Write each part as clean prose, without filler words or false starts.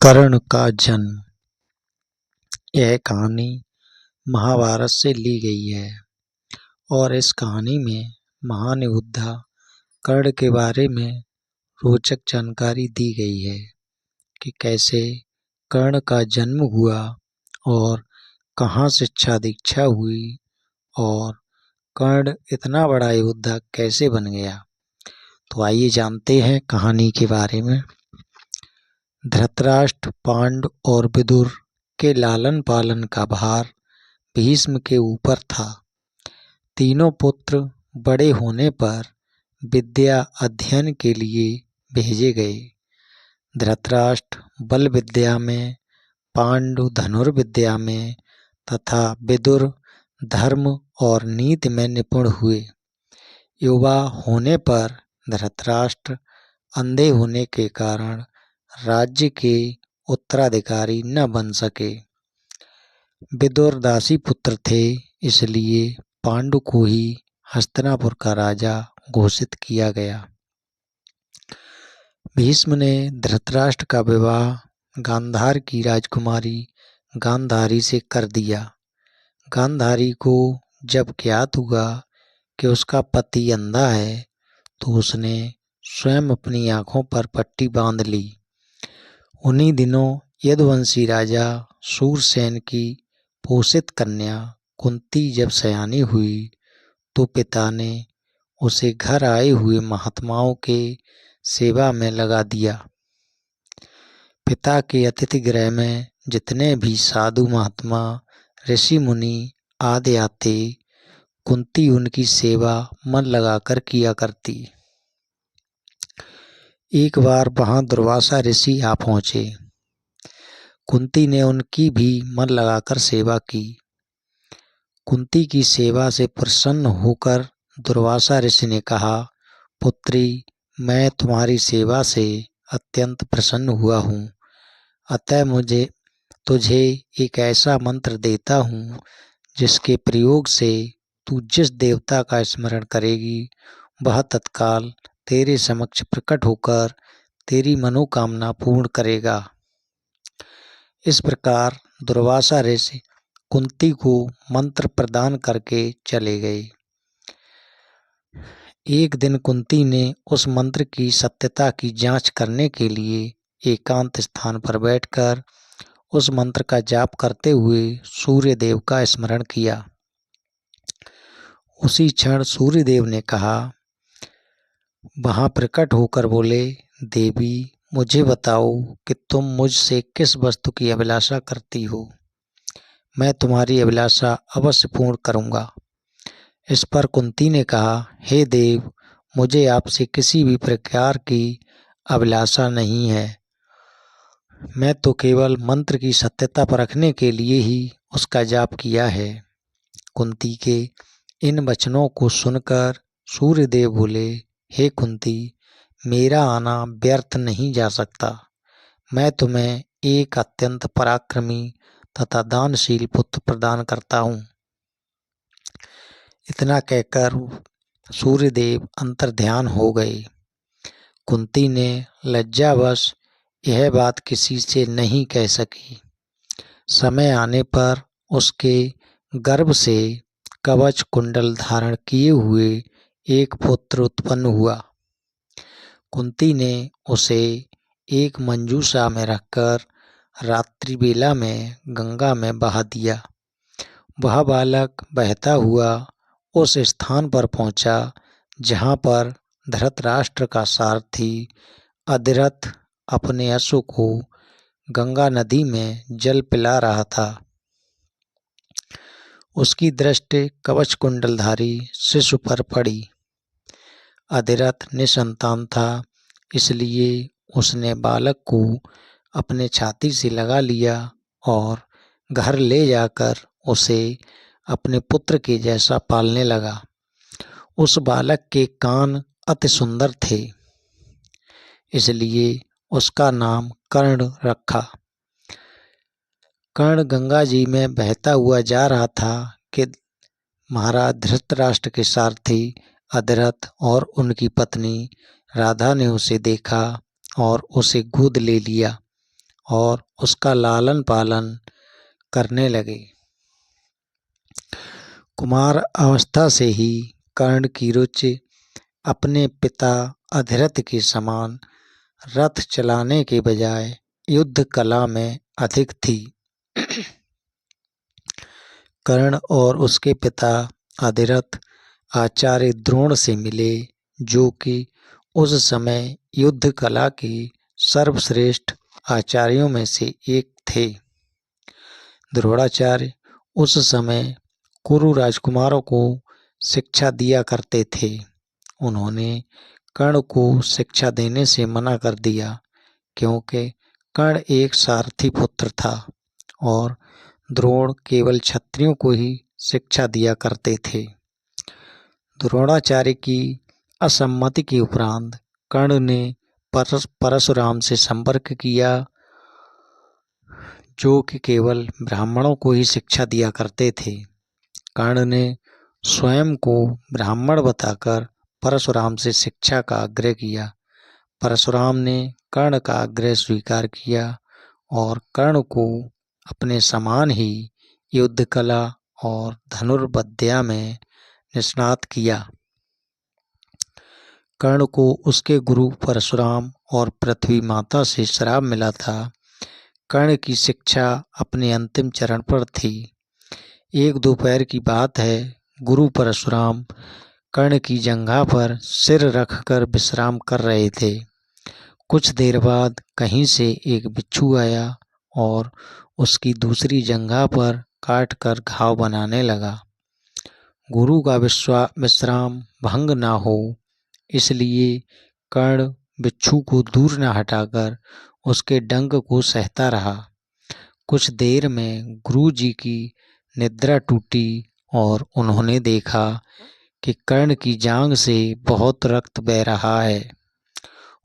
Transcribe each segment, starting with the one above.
कर्ण का जन्म। यह कहानी महाभारत से ली गई है और इस कहानी में महान योद्धा कर्ण के बारे में रोचक जानकारी दी गई है कि कैसे कर्ण का जन्म हुआ और कहाँ शिक्षा दीक्षा हुई और कर्ण इतना बड़ा योद्धा कैसे बन गया। तो आइए जानते हैं कहानी के बारे में। धृतराष्ट्र, पांडु और विदुर के लालन पालन का भार भीष्म के ऊपर था। तीनों पुत्र बड़े होने पर विद्या अध्ययन के लिए भेजे गए। धृतराष्ट्र बल विद्या में, पांडु धनुर्विद्या में तथा विदुर धर्म और नीति में निपुण हुए। युवा होने पर धृतराष्ट्र अंधे होने के कारण राज्य के उत्तराधिकारी न बन सके। विदुर दासी पुत्र थे, इसलिए पांडु को ही हस्तिनापुर का राजा घोषित किया गया। भीष्म ने धृतराष्ट्र का विवाह गांधार की राजकुमारी गांधारी से कर दिया। गांधारी को जब ज्ञात हुआ कि उसका पति अंधा है तो उसने स्वयं अपनी आंखों पर पट्टी बांध ली। उन्हीं दिनों यदुवंशी राजा शूरसेन की पोषित कन्या कुंती जब सयानी हुई तो पिता ने उसे घर आए हुए महात्माओं के सेवा में लगा दिया। पिता के अतिथि गृह में जितने भी साधु महात्मा, ऋषि मुनि आदि आते, कुंती उनकी सेवा मन लगाकर किया करती। एक बार वहां दुर्वासा ऋषि आ पहुंचे। कुंती ने उनकी भी मन लगाकर सेवा की। कुंती की सेवा से प्रसन्न होकर दुर्वासा ऋषि ने कहा, पुत्री, मैं तुम्हारी सेवा से अत्यंत प्रसन्न हुआ हूँ, अतः मुझे तुझे एक ऐसा मंत्र देता हूँ जिसके प्रयोग से तू जिस देवता का स्मरण करेगी वह तत्काल तेरे समक्ष प्रकट होकर तेरी मनोकामना पूर्ण करेगा। इस प्रकार दुर्वासा ऋषि कुंती को मंत्र प्रदान करके चले गए। एक दिन कुंती ने उस मंत्र की सत्यता की जांच करने के लिए एकांत स्थान पर बैठकर उस मंत्र का जाप करते हुए सूर्य देव का स्मरण किया। उसी क्षण सूर्य देव ने कहा, वहां प्रकट होकर बोले, देवी, मुझे बताओ कि तुम मुझसे किस वस्तु की अभिलाषा करती हो। मैं तुम्हारी अभिलाषा अवश्य पूर्ण करूंगा। इस पर कुंती ने कहा, हे देव, मुझे आपसे किसी भी प्रकार की अभिलाषा नहीं है। मैं तो केवल मंत्र की सत्यता परखने के लिए ही उसका जाप किया है। कुंती के इन वचनों को सुनकर सूर्यदेव बोले, हे कुंती, मेरा आना व्यर्थ नहीं जा सकता। मैं तुम्हें एक अत्यंत पराक्रमी तथा दानशील पुत्र प्रदान करता हूँ। इतना कहकर सूर्यदेव अंतर्ध्यान हो गए। कुंती ने लज्जावश यह बात किसी से नहीं कह सकी। समय आने पर उसके गर्भ से कवच कुंडल धारण किए हुए एक पुत्र उत्पन्न हुआ। कुंती ने उसे एक मंजूषा में रखकर रात्रि बेला में गंगा में बहा दिया। वह बालक बहता हुआ उस स्थान पर पहुंचा जहां पर धृतराष्ट्र का सारथी अधिरथ अपने अश्व को गंगा नदी में जल पिला रहा था। उसकी दृष्टि कवच कुंडलधारी शिशु पर पड़ी। अधिरथ निसंतान था, इसलिए उसने बालक को अपने छाती से लगा लिया और घर ले जाकर उसे अपने पुत्र के जैसा पालने लगा। उस बालक के कान अति सुंदर थे, इसलिए उसका नाम कर्ण रखा। कर्ण गंगा जी में बहता हुआ जा रहा था कि महाराज धृतराष्ट्र के सारथी अधिरथ और उनकी पत्नी राधा ने उसे देखा और उसे गोद ले लिया और उसका लालन पालन करने लगे। कुमार अवस्था से ही कर्ण की रुचि अपने पिता अधिरथ के समान रथ चलाने के बजाय युद्ध कला में अधिक थी। कर्ण और उसके पिता अधिरथ आचार्य द्रोण से मिले, जो कि उस समय युद्ध कला के सर्वश्रेष्ठ आचार्यों में से एक थे। द्रोणाचार्य उस समय कुरु राजकुमारों को शिक्षा दिया करते थे। उन्होंने कर्ण को शिक्षा देने से मना कर दिया, क्योंकि कर्ण एक सारथी पुत्र था और द्रोण केवल क्षत्रियों को ही शिक्षा दिया करते थे। द्रोणाचार्य की असम्मति के उपरांत कर्ण ने परशुराम से संपर्क किया, जो कि केवल ब्राह्मणों को ही शिक्षा दिया करते थे। कर्ण ने स्वयं को ब्राह्मण बताकर परशुराम से शिक्षा का आग्रह किया। परशुराम ने कर्ण का आग्रह स्वीकार किया और कर्ण को अपने समान ही युद्ध कला और धनुर्विद्या में निष्णात किया। कर्ण को उसके गुरु परशुराम और पृथ्वी माता से श्राप मिला था। कर्ण की शिक्षा अपने अंतिम चरण पर थी। एक दोपहर की बात है, गुरु परशुराम कर्ण की जंघा पर सिर रखकर विश्राम कर रहे थे। कुछ देर बाद कहीं से एक बिच्छू आया और उसकी दूसरी जंघा पर काटकर घाव बनाने लगा। गुरु का विश्राम भंग ना हो, इसलिए कर्ण बिच्छू को दूर न हटाकर उसके डंक को सहता रहा। कुछ देर में गुरु जी की निद्रा टूटी और उन्होंने देखा कि कर्ण की जांघ से बहुत रक्त बह रहा है।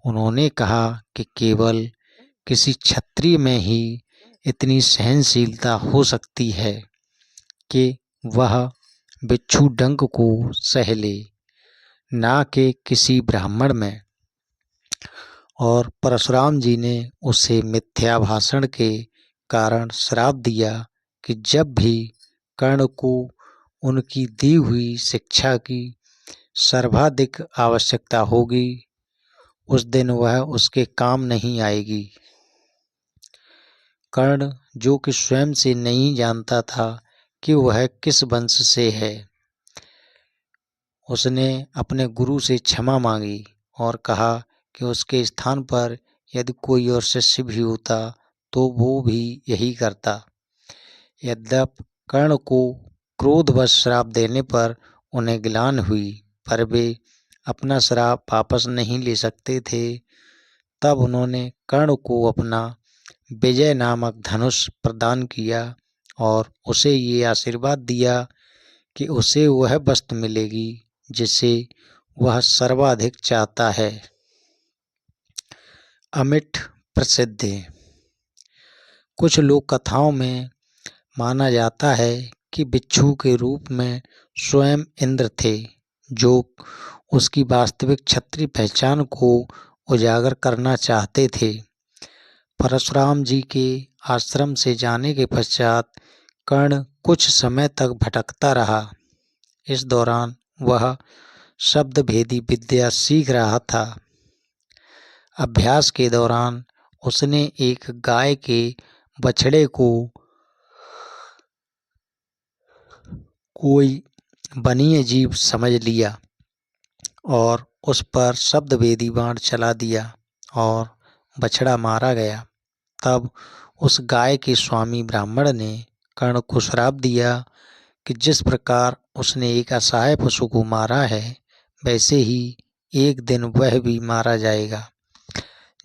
उन्होंने कहा कि केवल किसी क्षत्रिय में ही इतनी सहनशीलता हो सकती है कि वह बिच्छू डंक को सह ले, ना कि किसी ब्राह्मण में। और परशुराम जी ने उसे मिथ्या भाषण के कारण श्राप दिया कि जब भी कर्ण को उनकी दी हुई शिक्षा की सर्वाधिक आवश्यकता होगी, उस दिन वह उसके काम नहीं आएगी। कर्ण, जो कि स्वयं से नहीं जानता था कि वह किस वंश से है, उसने अपने गुरु से क्षमा मांगी और कहा कि उसके स्थान पर यदि कोई और शिष्य भी होता तो वो भी यही करता। यद्यपि कर्ण को क्रोधवश श्राप देने पर उन्हें गिलानि हुई, पर वे अपना श्राप वापस नहीं ले सकते थे। तब उन्होंने कर्ण को अपना विजय नामक धनुष प्रदान किया और उसे ये आशीर्वाद दिया कि उसे वह वस्तु मिलेगी जिसे वह सर्वाधिक चाहता है। अमिट प्रसिद्धि। कुछ लोक कथाओं में माना जाता है कि बिच्छू के रूप में स्वयं इंद्र थे, जो उसकी वास्तविक क्षत्रिय पहचान को उजागर करना चाहते थे। परशुराम जी के आश्रम से जाने के पश्चात कर्ण कुछ समय तक भटकता रहा। इस दौरान वह शब्द भेदी विद्या सीख रहा था। अभ्यास के दौरान उसने एक गाय के बछड़े को कोई वन्य जीव समझ लिया और उस पर शब्द भेदी बाण चला दिया और बछड़ा मारा गया। तब उस गाय के स्वामी ब्राह्मण ने कर्ण को श्राप दिया कि जिस प्रकार उसने एक असहाय पशु को मारा है, वैसे ही एक दिन वह भी मारा जाएगा,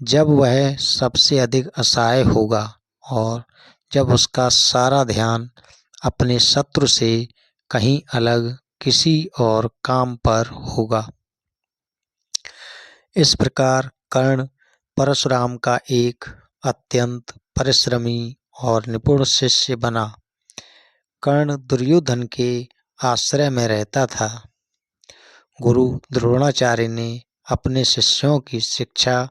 जब वह सबसे अधिक असहाय होगा और जब उसका सारा ध्यान अपने शत्रु से कहीं अलग किसी और काम पर होगा। इस प्रकार कर्ण परशुराम का एक अत्यंत परिश्रमी और निपुण शिष्य बना। कर्ण दुर्योधन के आश्रय में रहता था। गुरु द्रोणाचार्य ने अपने शिष्यों की शिक्षा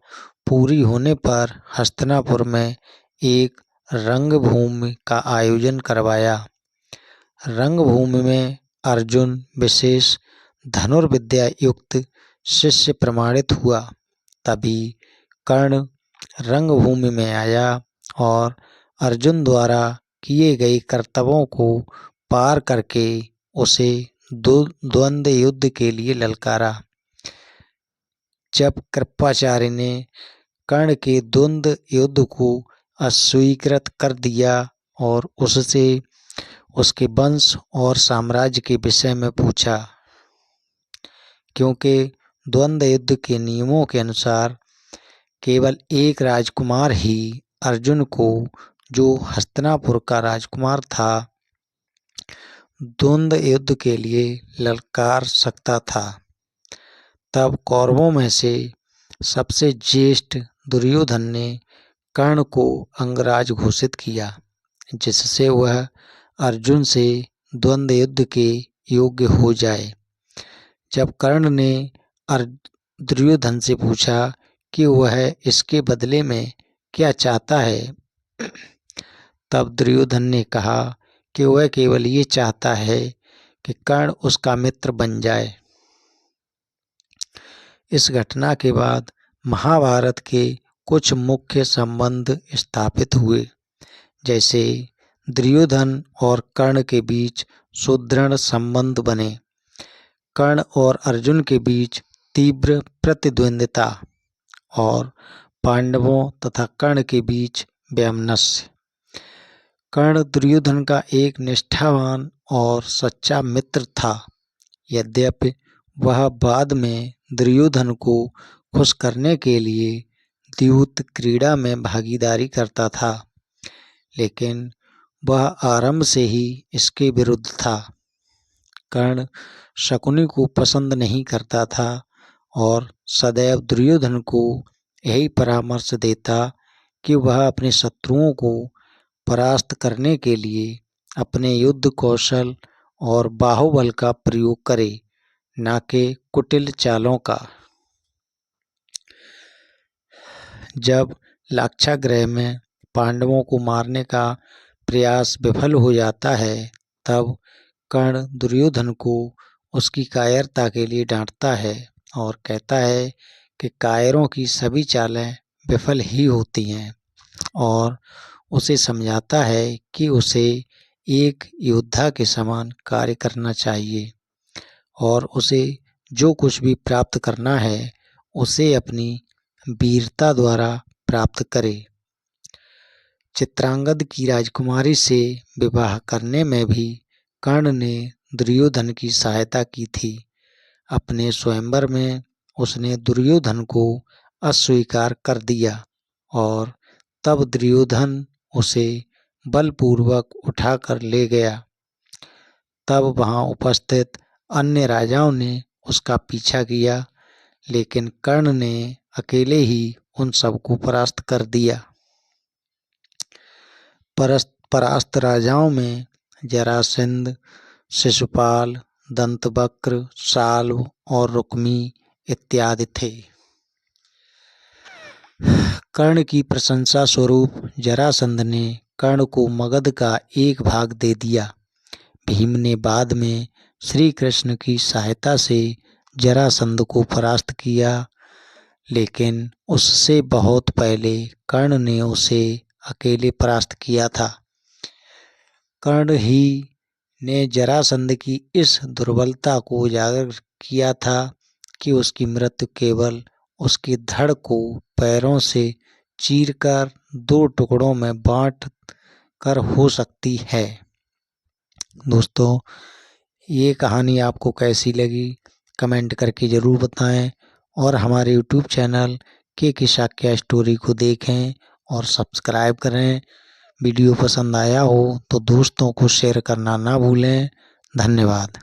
पूरी होने पर हस्तिनापुर में एक रंगभूमि का आयोजन करवाया। रंगभूमि में अर्जुन विशेष धनुर्विद्या युक्त शिष्य प्रमाणित हुआ। तभी कर्ण रंगभूमि में आया और अर्जुन द्वारा किए गए कर्तव्यों को पार करके उसे द्वंद्व युद्ध के लिए ललकारा। जब कृपाचार्य ने कर्ण के द्वंद्व युद्ध को अस्वीकृत कर दिया और उससे उसके वंश और साम्राज्य के विषय में पूछा, क्योंकि द्वंद्व युद्ध के नियमों के अनुसार केवल एक राजकुमार ही अर्जुन को, जो हस्तिनापुर का राजकुमार था, द्वंद्व युद्ध के लिए ललकार सकता था। तब कौरवों में से सबसे ज्येष्ठ दुर्योधन ने कर्ण को अंगराज घोषित किया, जिससे वह अर्जुन से द्वंद्व युद्ध के योग्य हो जाए। जब कर्ण ने दुर्योधन से पूछा कि वह इसके बदले में क्या चाहता है, तब दुर्योधन ने कहा कि वह केवल ये चाहता है कि कर्ण उसका मित्र बन जाए। इस घटना के बाद महाभारत के कुछ मुख्य संबंध स्थापित हुए, जैसे दुर्योधन और कर्ण के बीच सुदृढ़ संबंध बने, कर्ण और अर्जुन के बीच तीव्र प्रतिद्वंद्विता और पांडवों तथा कर्ण के बीच वैमनस्य। कर्ण दुर्योधन का एक निष्ठावान और सच्चा मित्र था। यद्यपि वह बाद में दुर्योधन को खुश करने के लिए द्यूत क्रीड़ा में भागीदारी करता था, लेकिन वह आरंभ से ही इसके विरुद्ध था। कर्ण शकुनी को पसंद नहीं करता था और सदैव दुर्योधन को यही परामर्श देता कि वह अपने शत्रुओं को परास्त करने के लिए अपने युद्ध कौशल और बाहुबल का प्रयोग करे, न कि कुटिल चालों का। जब लाक्षागृह में पांडवों को मारने का प्रयास विफल हो जाता है, तब कर्ण दुर्योधन को उसकी कायरता के लिए डांटता है और कहता है कि कायरों की सभी चालें विफल ही होती हैं, और उसे समझाता है कि उसे एक योद्धा के समान कार्य करना चाहिए और उसे जो कुछ भी प्राप्त करना है उसे अपनी वीरता द्वारा प्राप्त करे। चित्रांगद की राजकुमारी से विवाह करने में भी कर्ण ने दुर्योधन की सहायता की थी। अपने स्वयंवर में उसने दुर्योधन को अस्वीकार कर दिया और तब दुर्योधन उसे बलपूर्वक उठाकर ले गया। तब वहां उपस्थित अन्य राजाओं ने उसका पीछा किया, लेकिन कर्ण ने अकेले ही उन सबको परास्त कर दिया। परास्त राजाओं में जरासंध, शिशुपाल, दंतवक्र, साल्व और रुक्मी इत्यादि थे। कर्ण की प्रशंसा स्वरूप जरासंध ने कर्ण को मगध का एक भाग दे दिया। भीम ने बाद में श्री कृष्ण की सहायता से जरासंध को परास्त किया, लेकिन उससे बहुत पहले कर्ण ने उसे अकेले परास्त किया था। कर्ण ही ने जरासंध की इस दुर्बलता को उजागर किया था कि उसकी मृत्यु केवल उसकी धड़ को पैरों से चीरकर 2 टुकड़ों में बांट कर हो सकती है। दोस्तों, ये कहानी आपको कैसी लगी कमेंट करके ज़रूर बताएं और हमारे YouTube चैनल के शाक्या स्टोरी को देखें और सब्सक्राइब करें। वीडियो पसंद आया हो तो दोस्तों को शेयर करना ना भूलें। धन्यवाद।